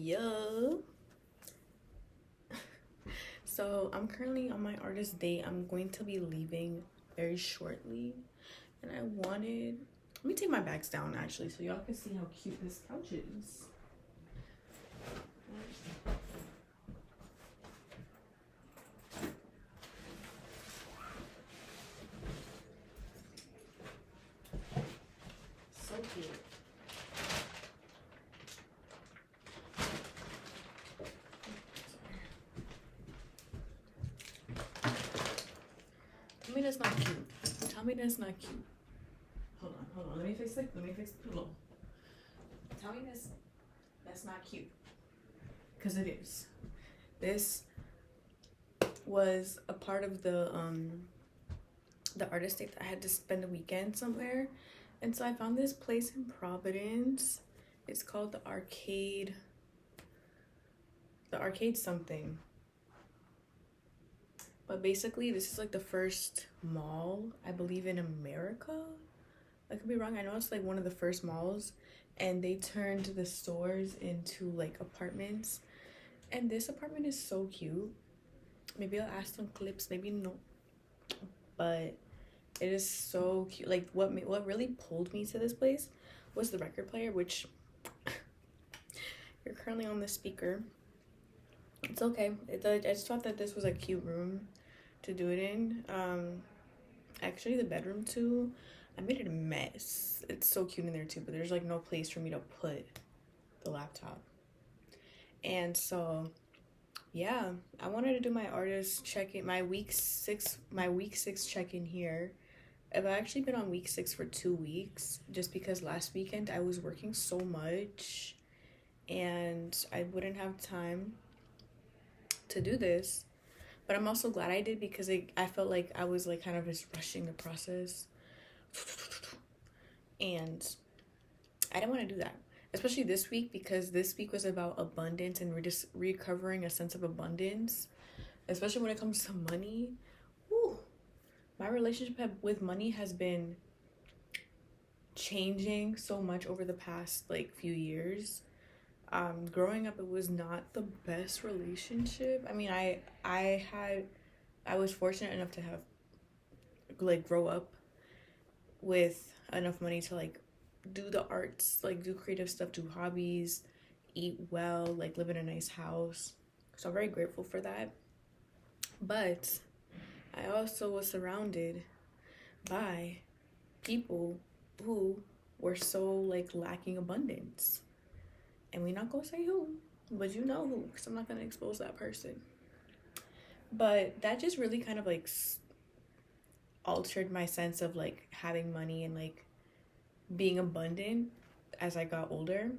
Yo. So I'm currently on my artist date. I'm going to be leaving very shortly. And I wanted, let me take my bags down actually so y'all can see how cute this couch is. So cute. Tell me that's not cute. Tell me that's not cute. Hold on. Let me fix the pillow. Tell me that's not cute. Cause it is. This was a part of the artist date that I had to spend a weekend somewhere. And so I found this place in Providence. It's called the Arcade something. But basically this is like the first mall, I believe, in America. I could be wrong. I know it's like one of the first malls, and they turned the stores into like apartments. And this apartment is so cute. Maybe I'll add some clips, maybe no. But it is so cute. Like what really pulled me to this place was the record player, which you're currently on the speaker. It's okay. I just thought that this was a cute room to do it in. Actually the bedroom too, I made it a mess. It's so cute in there too, but there's like no place for me to put the laptop. And so yeah, I wanted to do my artist check-in, my week six check-in here. I've actually been on week 6 for 2 weeks, just because last weekend I was working so much and I wouldn't have time to do this. But I'm also glad I did, because I felt like I was like kind of just rushing the process. And I didn't want to do that. Especially this week, because this week was about abundance and just recovering a sense of abundance. Especially when it comes to money. Whew. My relationship with money has been changing so much over the past like few years. Growing up, it was not the best relationship. I mean, I was fortunate enough to have like grow up with enough money to like do the arts, like do creative stuff, do hobbies, eat well, like live in a nice house. So I'm very grateful for that. But I also was surrounded by people who were so like lacking abundance. And we not gonna say who, but you know who, because I'm not gonna expose that person. But that just really kind of like altered my sense of like having money and like being abundant as I got older.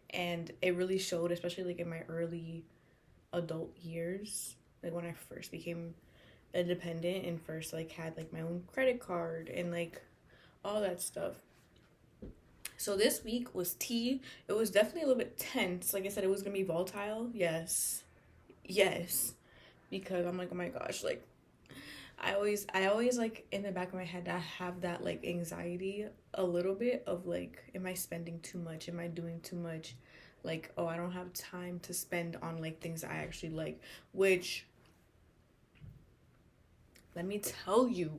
And it really showed, especially like in my early adult years, like when I first became independent and first like had like my own credit card and like all that stuff. So this week was tea. It was definitely a little bit tense. Like I said, it was gonna be volatile. Yes, because I'm like, oh my gosh, like I always like in the back of my head I have that like anxiety a little bit of like, am I spending too much? Am I doing too much? Like, oh, I don't have time to spend on like things I actually like, which let me tell you,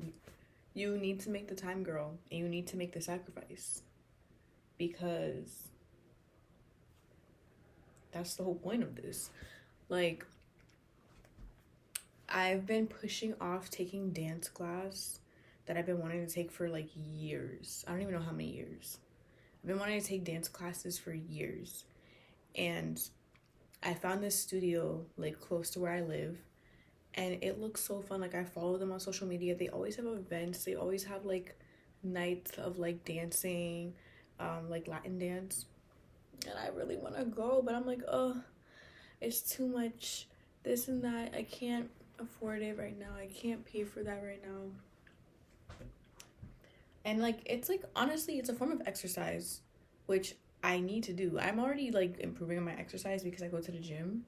you need to make the time, girl, and you need to make the sacrifice, because that's the whole point of this. Like, I've been pushing off taking dance class that I've been wanting to take for like years. I don't even know how many years. I've been wanting to take dance classes for years. And I found this studio like close to where I live, and it looks so fun. Like, I follow them on social media. They always have events. They always have like nights of like dancing, like Latin dance. And I really want to go, but I'm like, oh, it's too much this and that. I can't afford it right now. I can't pay for that right now. And like, it's like, honestly, it's a form of exercise, which I need to do. I'm already like improving on my exercise because I go to the gym,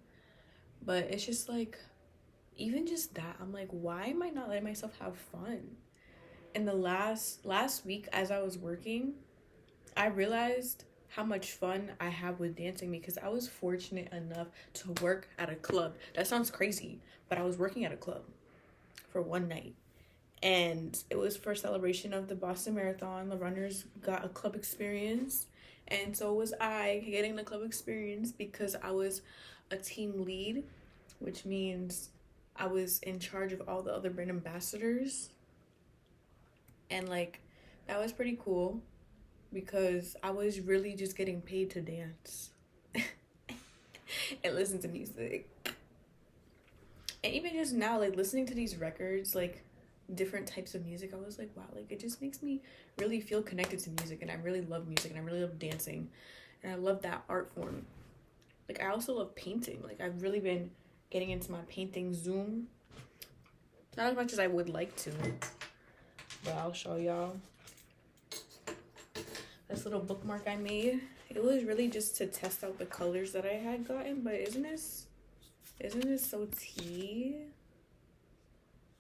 but it's just like, even just that, I'm like, why am I not letting myself have fun? And the last week as I was working, I realized how much fun I have with dancing, because I was fortunate enough to work at a club. That sounds crazy, but I was working at a club for one night. And it was for celebration of the Boston Marathon. The runners got a club experience. And so was I getting the club experience because I was a team lead, which means I was in charge of all the other brand ambassadors. And like, that was pretty cool because I was really just getting paid to dance and listen to music. And even just now, like listening to these records, like different types of music, I was like, wow, like it just makes me really feel connected to music. And I really love music and I really love dancing. And I love that art form. Like I also love painting. Like I've really been getting into my painting Zoom. Not as much as I would like to, but I'll show y'all this little bookmark I made. It was really just to test out the colors that I had gotten, but isn't this so tea?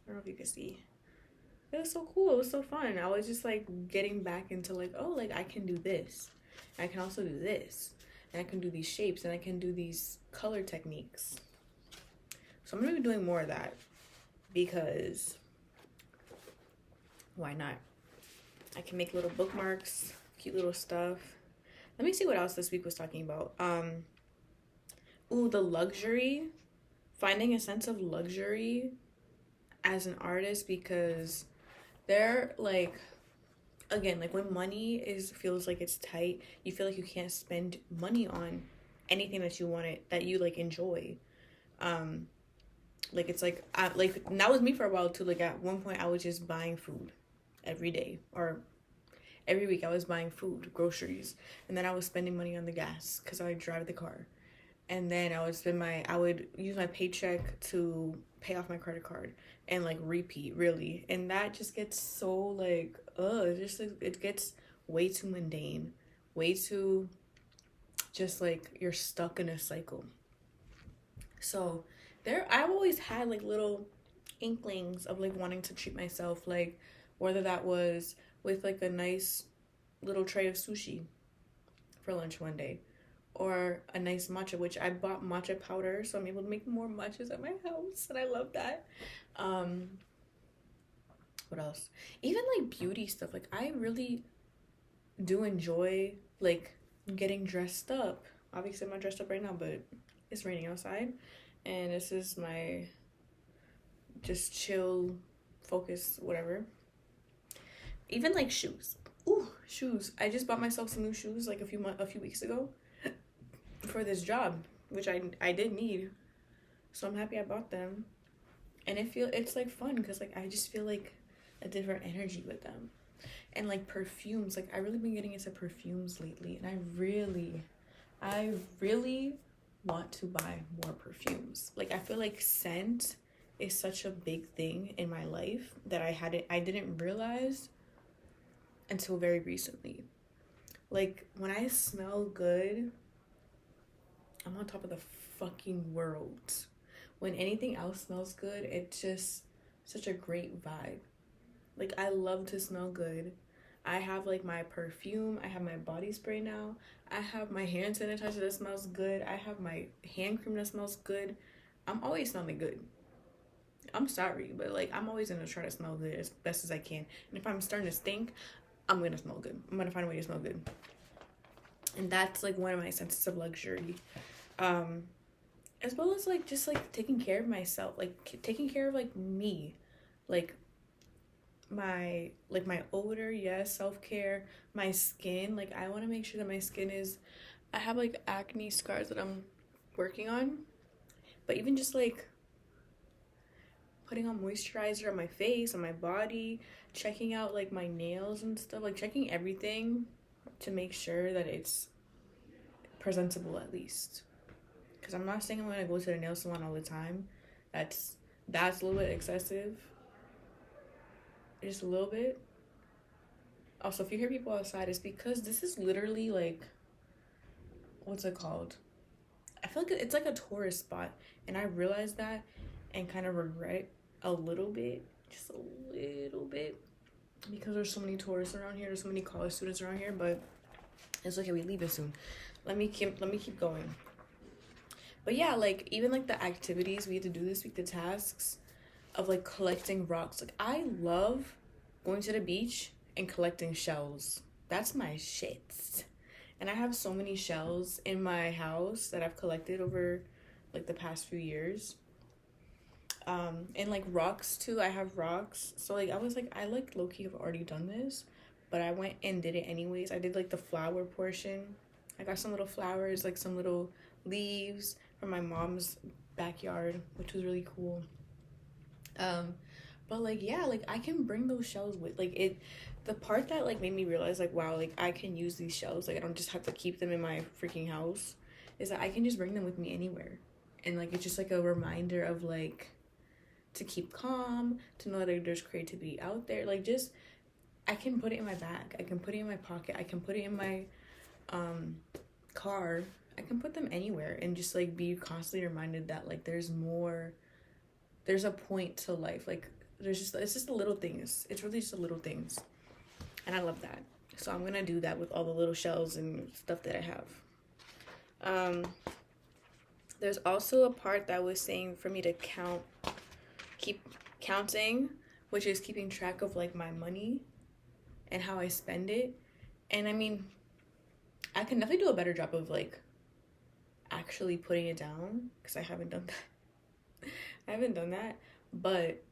I don't know if you can see. It was so cool. It was so fun. I was just like getting back into like, oh, like I can do this. I can also do this. And I can do these shapes and I can do these color techniques. So I'm gonna be doing more of that because why not? I can make little bookmarks, cute little stuff. Let me see what else this week was talking about. Ooh, the luxury, finding a sense of luxury as an artist, because they're like, again, like when money feels like it's tight, you feel like you can't spend money on anything that you want that you like enjoy. Like it's like and that was me for a while too. Like at one point I was just buying food every day or every week. I was buying food, groceries, and then I was spending money on the gas because I drive the car. And then I would use my paycheck to pay off my credit card and like repeat, really. And that just gets so like, it gets way too mundane, way too just like you're stuck in a cycle. So I've always had like little inklings of like wanting to treat myself, like whether that was with like a nice little tray of sushi for lunch one day, or a nice matcha, which I bought matcha powder, so I'm able to make more matchas at my house, and I love that. What else? Even like beauty stuff. Like I really do enjoy like getting dressed up. Obviously I'm not dressed up right now, but it's raining outside, and this is my just chill, focus, whatever. Even like shoes. Ooh, shoes. I just bought myself some new shoes like a few weeks ago for this job, which I did need. So I'm happy I bought them. And it's like fun because like I just feel like a different energy with them. And like perfumes, like I really been getting into perfumes lately, and I really want to buy more perfumes. Like I feel like scent is such a big thing in my life that I didn't realize until very recently. Like when I smell good, I'm on top of the fucking world. When anything else smells good, it's just such a great vibe. Like I love to smell good. I have like my perfume, I have my body spray now, I have my hand sanitizer that smells good, I have my hand cream that smells good. I'm always smelling good. I'm sorry, but like I'm always gonna try to smell good as best as I can. And if I'm starting to stink, I'm gonna smell good. I'm gonna find a way to smell good. And that's like one of my senses of luxury. As well as like just like taking care of myself, like taking care of like me, like my odor, yes, self-care, my skin. Like I want to make sure that my skin I have like acne scars that I'm working on, but even just like putting on moisturizer on my face, on my body, checking out like my nails and stuff, like checking everything to make sure that it's presentable at least. Because I'm not saying I'm going to go to the nail salon all the time. That's a little bit excessive. Just a little bit. Also, if you hear people outside, it's because this is literally like, what's it called? I feel like it's like a tourist spot. And I realized that and kind of regret a little bit. Just a little bit. Because there's so many tourists around here. There's so many college students around here. But It's okay, we leaving soon. Let me keep going. But yeah, like even like the activities we had to do this week, the tasks of like collecting rocks. Like I love going to the beach and collecting shells. That's my shit. And I have so many shells in my house that I've collected over like the past few years. And like rocks too. I have rocks. So like I was like I like low key have already done this, but I went and did it anyways. I did like the flower portion. I got some little flowers, like some little leaves from my mom's backyard, which was really cool. Um, but like yeah, like I can bring those shells with like it. The part that like made me realize like wow, like I can use these shells. Like I don't just have to keep them in my freaking house. Is that I can just bring them with me anywhere, and like it's just like a reminder of like to keep calm, to know that like, there's creativity out there. Like just I can put it in my bag. I can put it in my pocket. I can put it in my car. I can put them anywhere and just like be constantly reminded that like there's more, there's a point to life. Like there's just it's just the little things. It's really just the little things. And I love that. So I'm gonna do that with all the little shells and stuff that I have. There's also a part that was saying for me to keep counting, which is keeping track of like my money and how I spend it. And I mean, I can definitely do a better job of like actually putting it down because I haven't done that. I haven't done that, but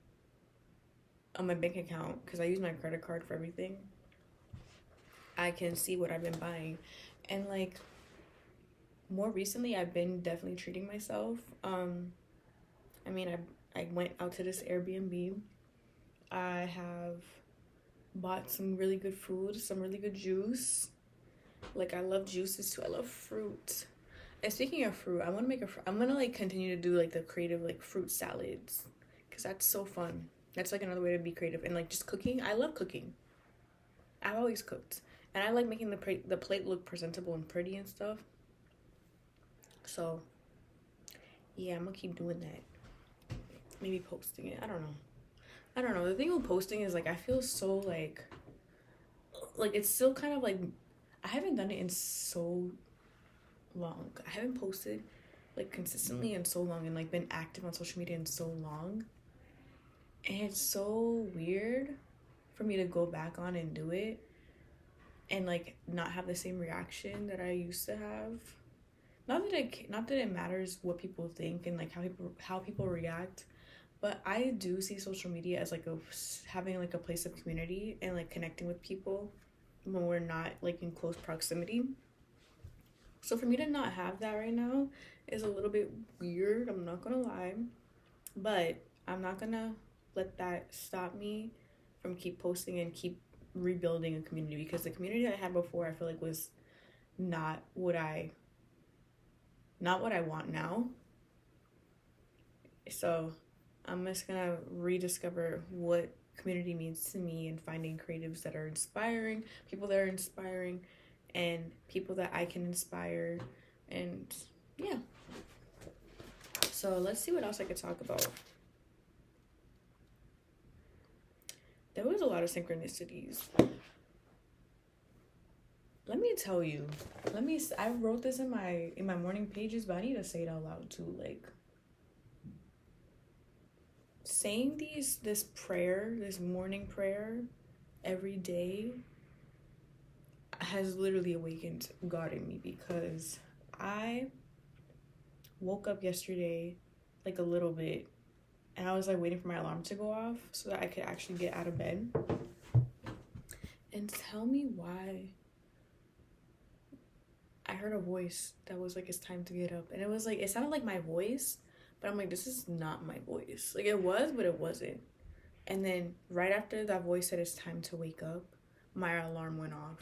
on my bank account, because I use my credit card for everything, I can see what I've been buying. And like more recently I've been definitely treating myself. I mean I went out to this Airbnb. I have bought some really good food, some really good juice. Like I love juices too. I love fruit. And speaking of fruit, I'm gonna like continue to do like the creative like fruit salads because that's so fun. That's like another way to be creative. And like just cooking, I love cooking. I've always cooked, and I like making the plate look presentable and pretty and stuff. So yeah, I'm gonna keep doing that. Maybe posting it. I don't know. The thing with posting is like I feel so like it's still kind of like I haven't done it in so long. I haven't posted like consistently in so long and like been active on social media in so long. And it's so weird for me to go back on and do it and like not have the same reaction that I used to have. Not that it matters what people think and like how people react, but I do see social media as like having like a place of community and like connecting with people when we're not like in close proximity. So for me to not have that right now is a little bit weird, I'm not gonna lie, but I'm not gonna let that stop me from keep posting and keep rebuilding a community, because the community I had before I feel like was not what I want now. So I'm just gonna rediscover what community means to me and finding creatives that are inspiring, people that are inspiring, and people that I can inspire. And yeah. So let's see what else I could talk about. There was a lot of synchronicities. Let me tell you. I wrote this in my morning pages, but I need to say it out loud too. Like saying this morning prayer every day has literally awakened God in me, because I woke up yesterday like a little bit and I was like waiting for my alarm to go off so that I could actually get out of bed. And tell me why I heard a voice that was like, it's time to get up. And it was like, it sounded like my voice, but I'm like, this is not my voice. Like it was, but it wasn't. And then right after that voice said it's time to wake up, my alarm went off.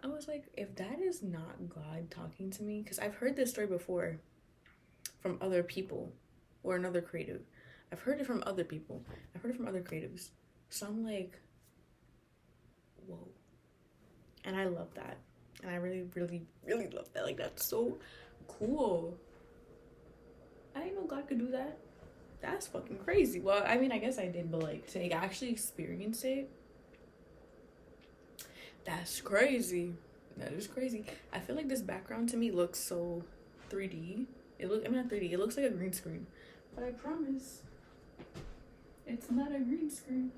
I was like, if that is not God talking to me, because I've heard this story before from other people or another creative. I've heard it from other people. I've heard it from other creatives. So I'm like, whoa. And I love that. And I really, really, really love that. Like, that's so cool. I didn't know God could do that. That's fucking crazy. Well, I mean, I guess I did, but like to actually experience it, that's crazy. That is crazy. I feel like this background to me looks so 3D. I mean not 3D. It looks like a green screen, but I promise, it's not a green screen.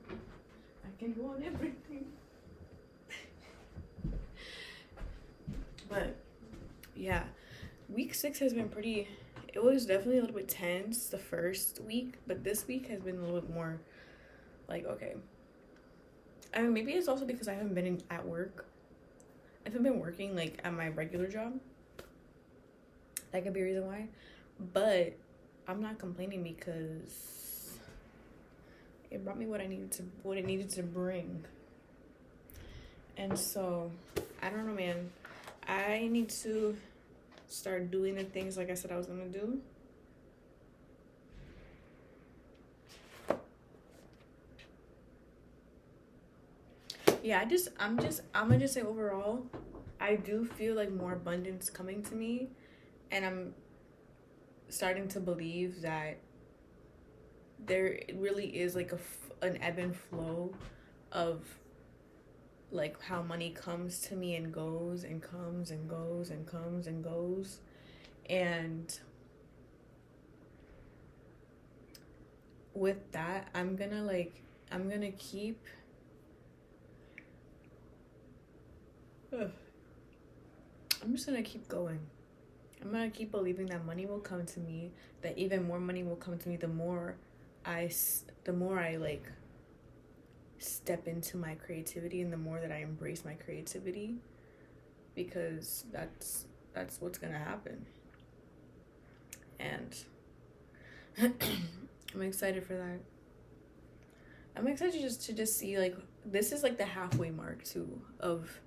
I can go on everything. But yeah, week 6 has been pretty. It was definitely a little bit tense the first week, but this week has been a little bit more like, okay. I mean, maybe it's also because I haven't been at work. I haven't been working like at my regular job. That could be a reason why. But I'm not complaining because it brought me what it needed to bring. And so, I don't know, man. I need to start doing the things like I said I was gonna do. Yeah, I'm gonna just say overall, I do feel like more abundance coming to me, and I'm starting to believe that there really is like an ebb and flow of like how money comes to me and goes and comes and goes and comes and goes. And with that, I'm gonna keep I'm just gonna keep going. I'm gonna keep believing that money will come to me, that even more money will come to me the more I like step into my creativity and the more that I embrace my creativity, because that's what's gonna happen. And I'm excited for that. I'm excited to just see, like, this is like the halfway mark too of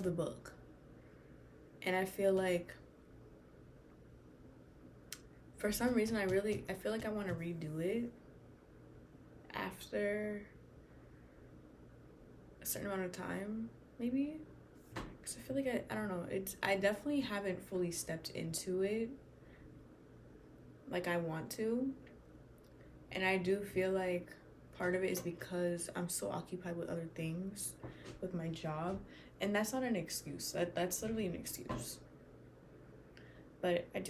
the book. And I feel like for some reason I feel like I want to redo it after a certain amount of time, maybe. Because I feel like I don't know, I definitely haven't fully stepped into it like I want to. And I do feel like part of it is because I'm so occupied with other things, with my job. And that's not an excuse. That's literally an excuse. But I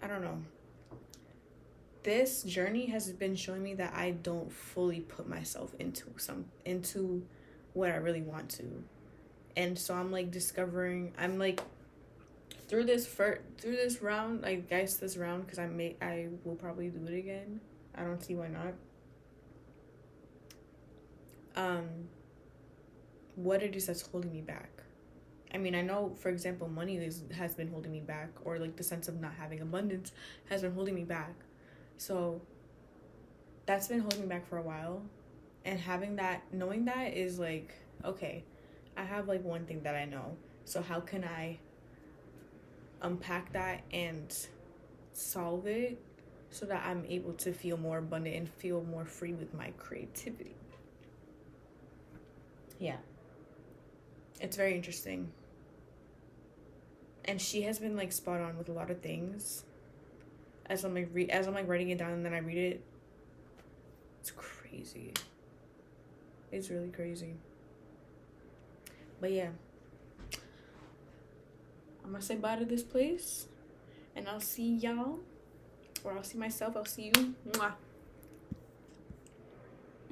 don't know. This journey has been showing me that I don't fully put myself into what I really want to. And so I'm like through this round, I guess this round, because I will probably do it again. I don't see why not. What it is that's holding me back. I mean, I know, for example, money has been holding me back, or like the sense of not having abundance has been holding me back. So that's been holding me back for a while. And knowing that is like, okay, I have like one thing that I know. So how can I unpack that and solve it so that I'm able to feel more abundant and feel more free with my creativity? Yeah. It's very interesting. And she has been like spot on with a lot of things. As I'm like writing it down and then I read it, it's crazy. It's really crazy. But yeah, I'm gonna say bye to this place, and I'll see y'all, or I'll see myself. I'll see you. Mwah.